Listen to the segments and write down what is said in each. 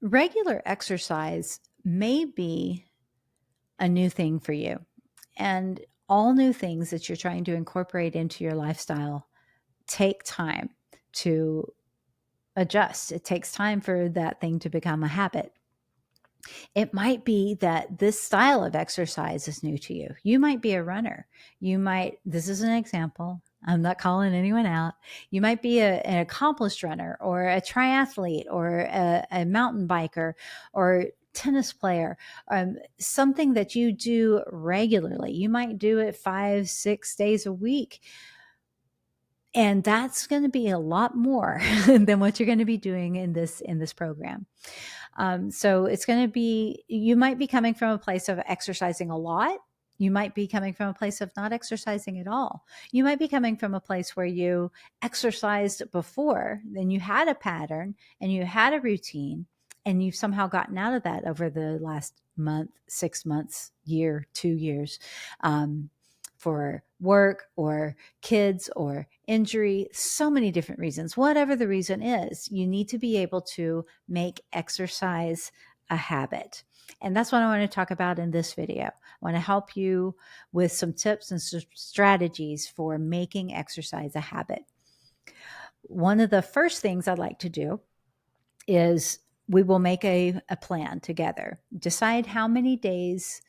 Regular exercise may be a new thing for you, and all new things that you're trying to incorporate into your lifestyle take time to adjust. It takes time for that thing to become a habit. It might be that this style of exercise is new to you. You might be a runner. This is an example. I'm not calling anyone out. You might be an accomplished runner or a triathlete or a mountain biker or tennis player, something that you do regularly. You might do it 5, 6 days a week. And that's going to be a lot more than what you're going to be doing in this program. So it's going to be, you might be coming from a place of exercising a lot. You might be coming from a place of not exercising at all. You might be coming from a place where you exercised before, then you had a pattern and you had a routine, and you've somehow gotten out of that over the last month, 6 months, year, 2 years, for work or kids or injury, so many different reasons. Whatever the reason is, you need to be able to make exercise a habit. And that's what I want to talk about in this video. I want to help you with some tips and strategies for making exercise a habit. One of the first things I'd like to do is we will make a plan together. Decide how many days,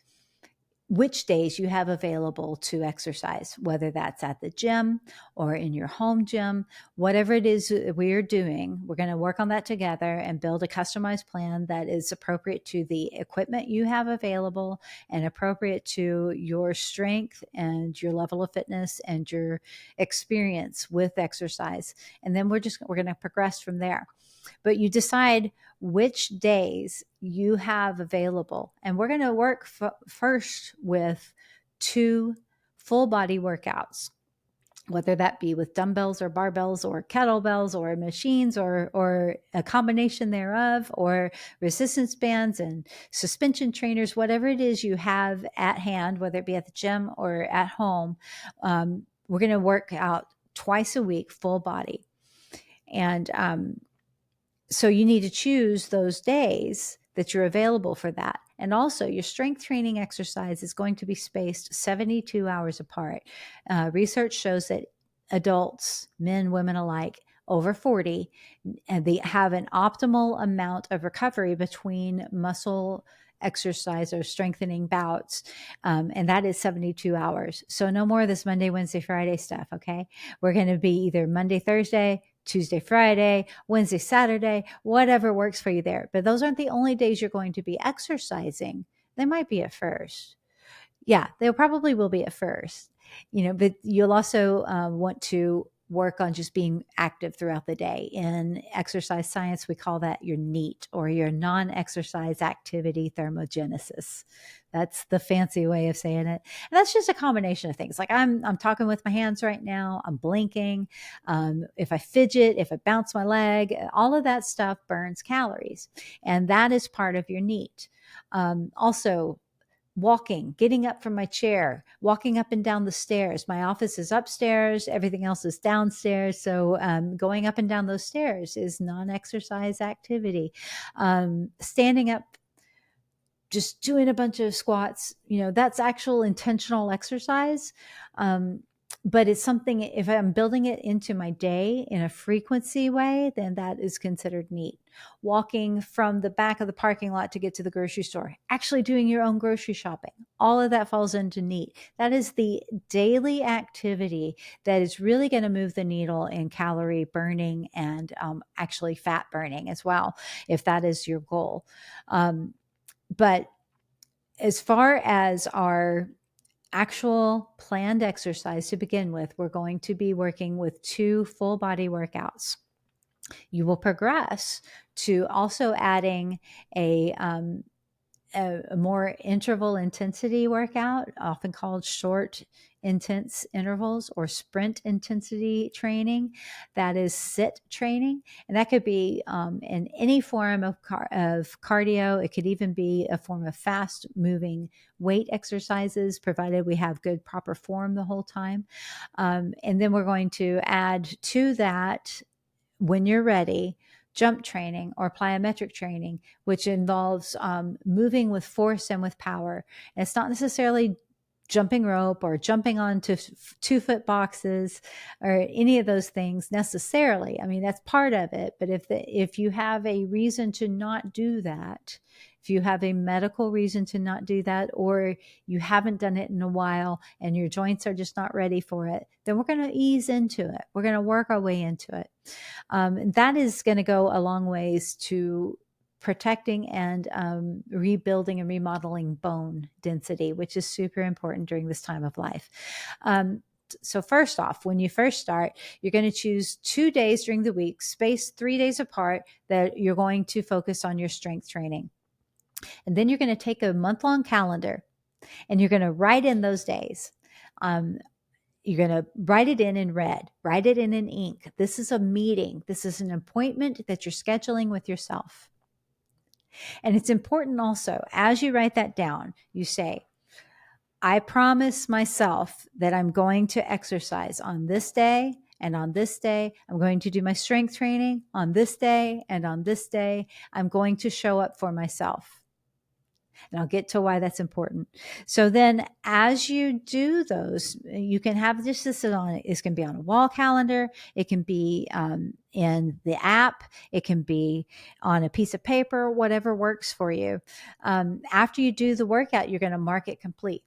which days you have available to exercise, whether that's at the gym or in your home gym, whatever it is we're doing. We're going to work on that together and build a customized plan that is appropriate to the equipment you have available and appropriate to your strength and your level of fitness and your experience with exercise. And then we're going to progress from there. But you decide which days you have available. And we're going to work first with 2 full body workouts, whether that be with dumbbells or barbells or kettlebells or machines or a combination thereof, or resistance bands and suspension trainers, whatever it is you have at hand, whether it be at the gym or at home. We're going to work out twice a week, full body. And so you need to choose those days that you're available for that. And also, your strength training exercise is going to be spaced 72 hours apart. Research shows that adults, men, women alike, over 40, and they have an optimal amount of recovery between muscle exercise or strengthening bouts, and that is 72 hours. So no more of this Monday, Wednesday, Friday stuff, okay? We're going to be either Monday, Thursday, Tuesday, Friday, Wednesday, Saturday, whatever works for you there. But those aren't the only days you're going to be exercising. They might be at first. Yeah, they probably will be at first, but you'll also want to work on just being active throughout the day. In exercise science, we call that your NEAT, or your non-exercise activity thermogenesis. That's the fancy way of saying it. And that's just a combination of things. Like I'm talking with my hands right now. I'm blinking. If I fidget, if I bounce my leg, all of that stuff burns calories. And that is part of your NEAT. Also, walking, getting up from my chair, walking up and down the stairs. My office is upstairs, everything else is downstairs. So going up and down those stairs is non-exercise activity. Standing up, just doing a bunch of squats, that's actual intentional exercise. But it's something, if I'm building it into my day in a frequency way, then that is considered NEAT. Walking from the back of the parking lot to get to the grocery store, actually doing your own grocery shopping, all of that falls into NEAT. That is the daily activity that is really going to move the needle in calorie burning and actually fat burning as well, if that is your goal. But as far as our actual planned exercise to begin with, we're going to be working with 2 full body workouts. You will progress to also adding a more interval intensity workout, often called short intense intervals or sprint intensity training. That is sit training. And that could be in any form of cardio. It could even be a form of fast moving weight exercises, provided we have good proper form the whole time. And then we're going to add to that, when you're ready, jump training or plyometric training, which involves moving with force and with power. And it's not necessarily jumping rope or jumping onto 2-foot boxes or any of those things necessarily. I mean, that's part of it. But if you have a reason to not do that, if you have a medical reason to not do that, or you haven't done it in a while and your joints are just not ready for it, then we're going to ease into it. We're going to work our way into it. And that is going to go a long ways to protecting and rebuilding and remodeling bone density, which is super important during this time of life. So first off, when you first start, you're going to choose 2 days during the week, spaced 3 days apart, that you're going to focus on your strength training. And then you're going to take a month-long calendar and you're going to write in those days. You're going to write it in red, write it in ink. This is a meeting. This is an appointment that you're scheduling with yourself. And it's important also, as you write that down, you say, I promise myself that I'm going to exercise on this day and on this day. I'm going to do my strength training on this day and on this day. I'm going to show up for myself. And I'll get to why that's important. So then as you do those, you can have this on, it can be on a wall calendar. It can be in the app. It can be on a piece of paper, whatever works for you. After you do the workout, you're going to mark it complete.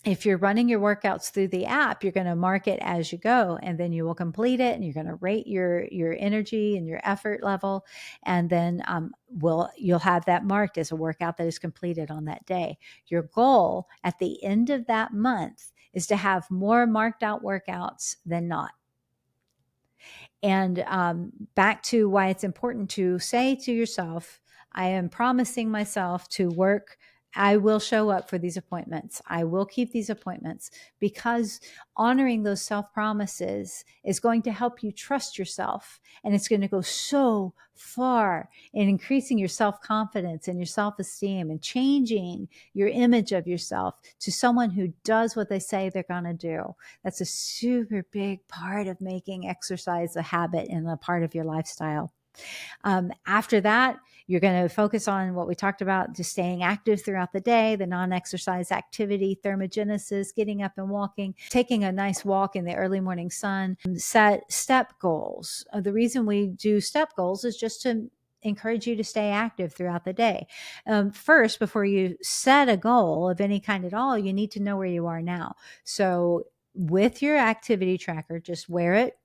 If you're running your workouts through the app, you're going to mark it as you go, and then you will complete it, and you're going to rate your energy and your effort level, and then you'll have that marked as a workout that is completed on that day. Your goal at the end of that month is to have more marked out workouts than not. And back to why it's important to say to yourself, I am promising myself to work. I will show up for these appointments. I will keep these appointments, because honoring those self-promises is going to help you trust yourself. And it's going to go so far in increasing your self-confidence and your self-esteem and changing your image of yourself to someone who does what they say they're going to do. That's a super big part of making exercise a habit and a part of your lifestyle. After that, you're going to focus on what we talked about, just staying active throughout the day, the non-exercise activity, thermogenesis, getting up and walking, taking a nice walk in the early morning sun. Set step goals. The reason we do step goals is just to encourage you to stay active throughout the day. First, before you set a goal of any kind at all, you need to know where you are now. So with your activity tracker, just wear it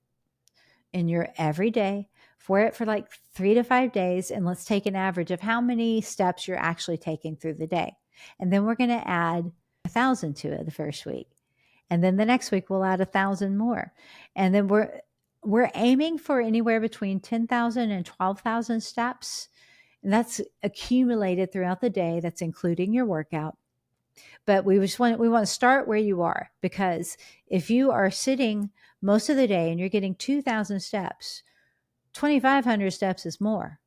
in your everyday. Wear it for like 3 to 5 days, and let's take an average of how many steps you're actually taking through the day. And then we're going to add 1,000 to it the first week. And then the next week we'll add 1,000 more. And then we're aiming for anywhere between 10,000 and 12,000 steps. And that's accumulated throughout the day. That's including your workout. But we want to start where you are, because if you are sitting most of the day and you're getting 2,000 steps, 2,500 steps is more.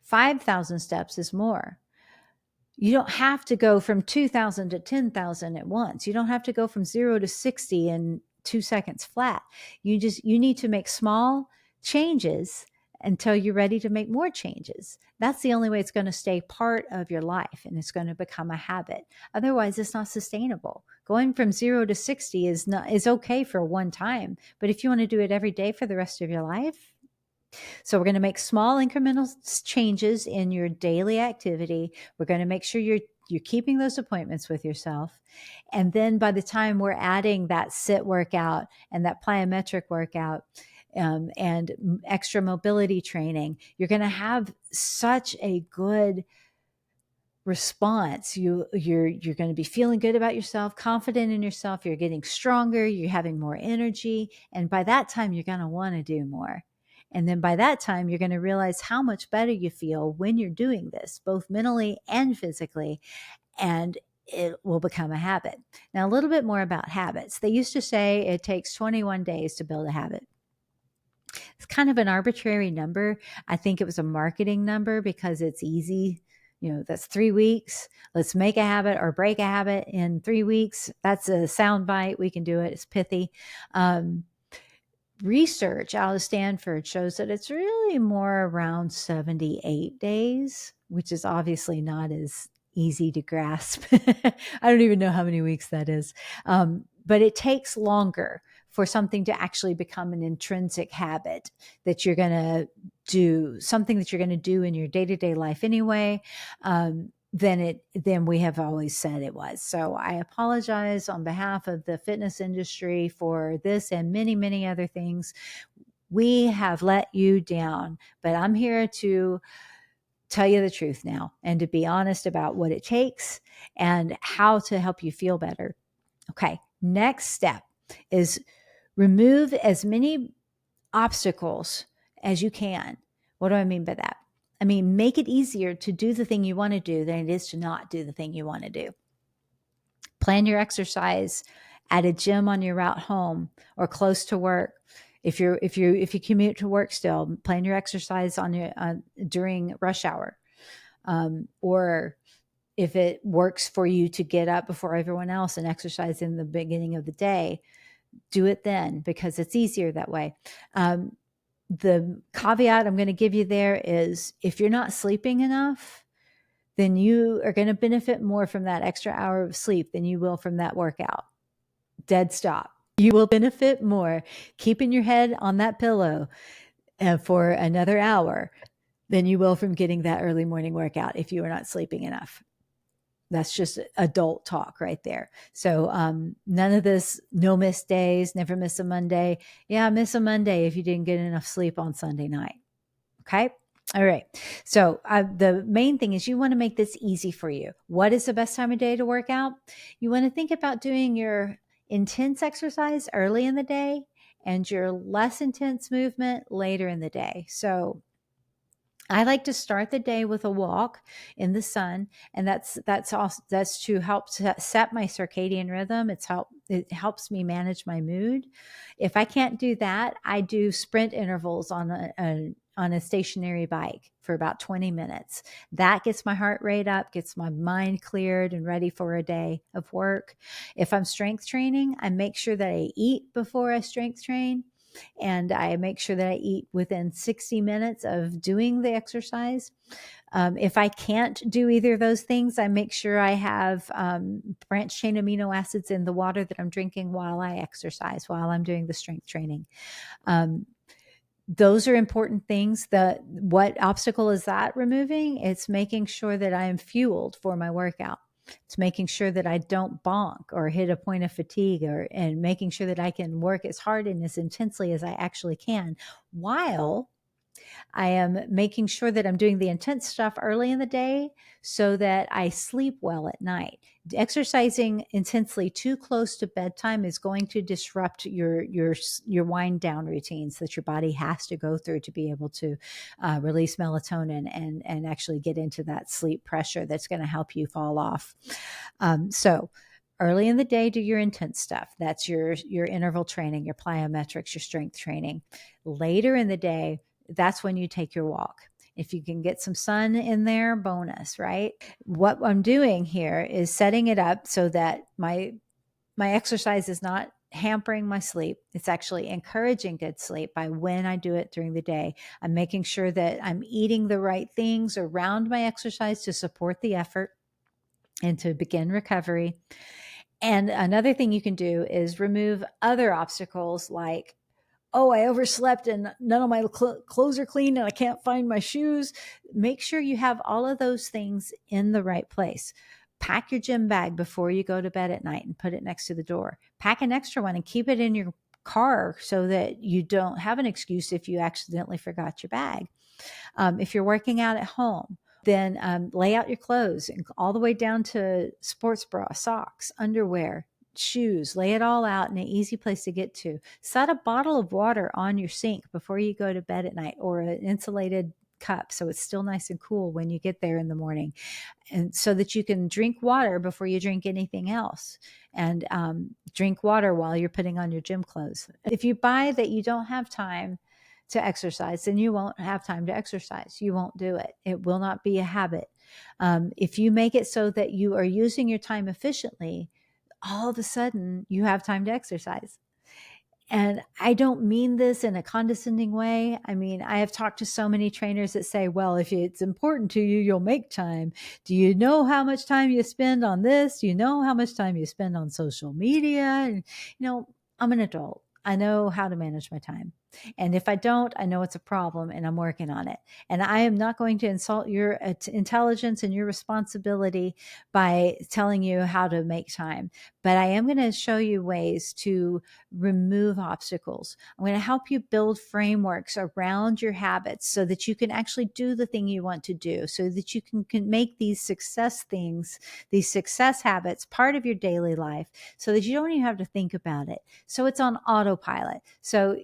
5,000 steps is more. You don't have to go from 2,000 to 10,000 at once. You don't have to go from 0 to 60 in 2 seconds flat. You need to make small changes until you're ready to make more changes. That's the only way it's going to stay part of your life, and it's going to become a habit. Otherwise, it's not sustainable. Going from 0 to 60 is okay for one time, but if you want to do it every day for the rest of your life. So we're going to make small incremental changes in your daily activity. We're going to make sure you're keeping those appointments with yourself. And then by the time we're adding that sit workout and that plyometric workout, and extra mobility training, you're going to have such a good response. You're going to be feeling good about yourself, confident in yourself. You're getting stronger. You're having more energy. And by that time, you're going to want to do more. And then by that time, you're going to realize how much better you feel when you're doing this, both mentally and physically. And it will become a habit. Now, a little bit more about habits. They used to say it takes 21 days to build a habit. It's kind of an arbitrary number. I think it was a marketing number because it's easy. That's 3 weeks. Let's make a habit or break a habit in 3 weeks. That's a sound bite. We can do it. It's pithy. research out of Stanford shows that it's really more around 78 days, which is obviously not as easy to grasp. I don't even know how many weeks that is. But it takes longer for something to actually become an intrinsic habit that you're going to do, something that you're going to do in your day-to-day life anyway. Than we have always said it was. So I apologize on behalf of the fitness industry for this and many, many other things. We have let you down, but I'm here to tell you the truth now and to be honest about what it takes and how to help you feel better. Okay, next step is remove as many obstacles as you can. What do I mean by that? I mean, make it easier to do the thing you want to do than it is to not do the thing you want to do. Plan your exercise at a gym on your route home or close to work. If you commute to work still, plan your exercise on your during rush hour, or if it works for you to get up before everyone else and exercise in the beginning of the day, do it then because it's easier that way. The caveat I'm going to give you there is if you're not sleeping enough, then you are going to benefit more from that extra hour of sleep than you will from that workout. Dead stop. You will benefit more keeping your head on that pillow for another hour than you will from getting that early morning workout if you are not sleeping enough. That's just adult talk right there. So none of this, no miss days, never miss a Monday. Yeah, miss a Monday if you didn't get enough sleep on Sunday night. Okay. All right. So the main thing is you want to make this easy for you. What is the best time of day to work out? You want to think about doing your intense exercise early in the day and your less intense movement later in the day. So I like to start the day with a walk in the sun, and that's to help set my circadian rhythm. It helps me manage my mood. If I can't do that, I do sprint intervals on a stationary bike for about 20 minutes. That gets my heart rate up, gets my mind cleared and ready for a day of work. If I'm strength training, I make sure that I eat before I strength train. And I make sure that I eat within 60 minutes of doing the exercise. If I can't do either of those things, I make sure I have branched chain amino acids in the water that I'm drinking while I exercise, while I'm doing the strength training. Those are important things. What obstacle is that removing? It's making sure that I am fueled for my workout. It's making sure that I don't bonk or hit a point of fatigue, and making sure that I can work as hard and as intensely as I actually can while I am making sure that I'm doing the intense stuff early in the day so that I sleep well at night. Exercising intensely too close to bedtime is going to disrupt your wind down routines that your body has to go through to be able to release melatonin and actually get into that sleep pressure that's going to help you fall off. So early in the day, do your intense stuff. That's your interval training, your plyometrics, your strength training. Later in the day, that's when you take your walk. If you can get some sun in there, bonus, right? What I'm doing here is setting it up so that my exercise is not hampering my sleep. It's actually encouraging good sleep by when I do it during the day. I'm making sure that I'm eating the right things around my exercise to support the effort and to begin recovery. And another thing you can do is remove other obstacles like, oh, I overslept and none of my clothes are clean and I can't find my shoes. Make sure you have all of those things in the right place. Pack your gym bag before you go to bed at night and put it next to the door. Pack an extra one and keep it in your car so that you don't have an excuse if you accidentally forgot your bag. If you're working out at home, then lay out your clothes all the way down to sports bra, socks, underwear, shoes. Lay it all out in an easy place to get to. Set a bottle of water on your sink before you go to bed at night, or an insulated cup so it's still nice and cool when you get there in the morning, and so that you can drink water before you drink anything else, and drink water while you're putting on your gym clothes. If you buy that you don't have time to exercise, then you won't have time to exercise. You won't do it. It will not be a habit. If you make it so that you are using your time efficiently, all of a sudden you have time to exercise. And I don't mean this in a condescending way. I mean, I have talked to so many trainers that say, well, if it's important to you, you'll make time. Do you know how much time you spend on this? Do you know how much time you spend on social media? And, I'm an adult. I know how to manage my time. And if I don't, I know it's a problem and I'm working on it. And I am not going to insult your intelligence and your responsibility by telling you how to make time. But I am going to show you ways to remove obstacles. I'm going to help you build frameworks around your habits so that you can actually do the thing you want to do, so that you can make these success things, these success habits part of your daily life so that you don't even have to think about it. So it's on autopilot. So,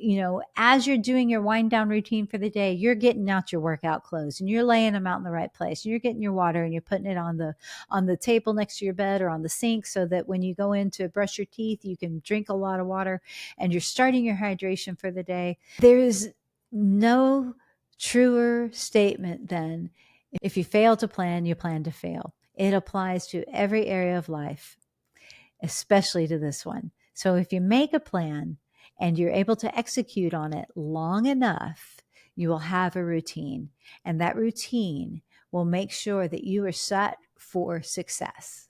as you're doing your wind down routine for the day, you're getting out your workout clothes and you're laying them out in the right place. And you're getting your water and you're putting it on the table next to your bed or on the sink so that when you go in to brush your teeth, you can drink a lot of water and you're starting your hydration for the day. There is no truer statement than if you fail to plan, you plan to fail. It applies to every area of life, especially to this one. So if you make a plan and you're able to execute on it long enough, you will have a routine. And that routine will make sure that you are set for success.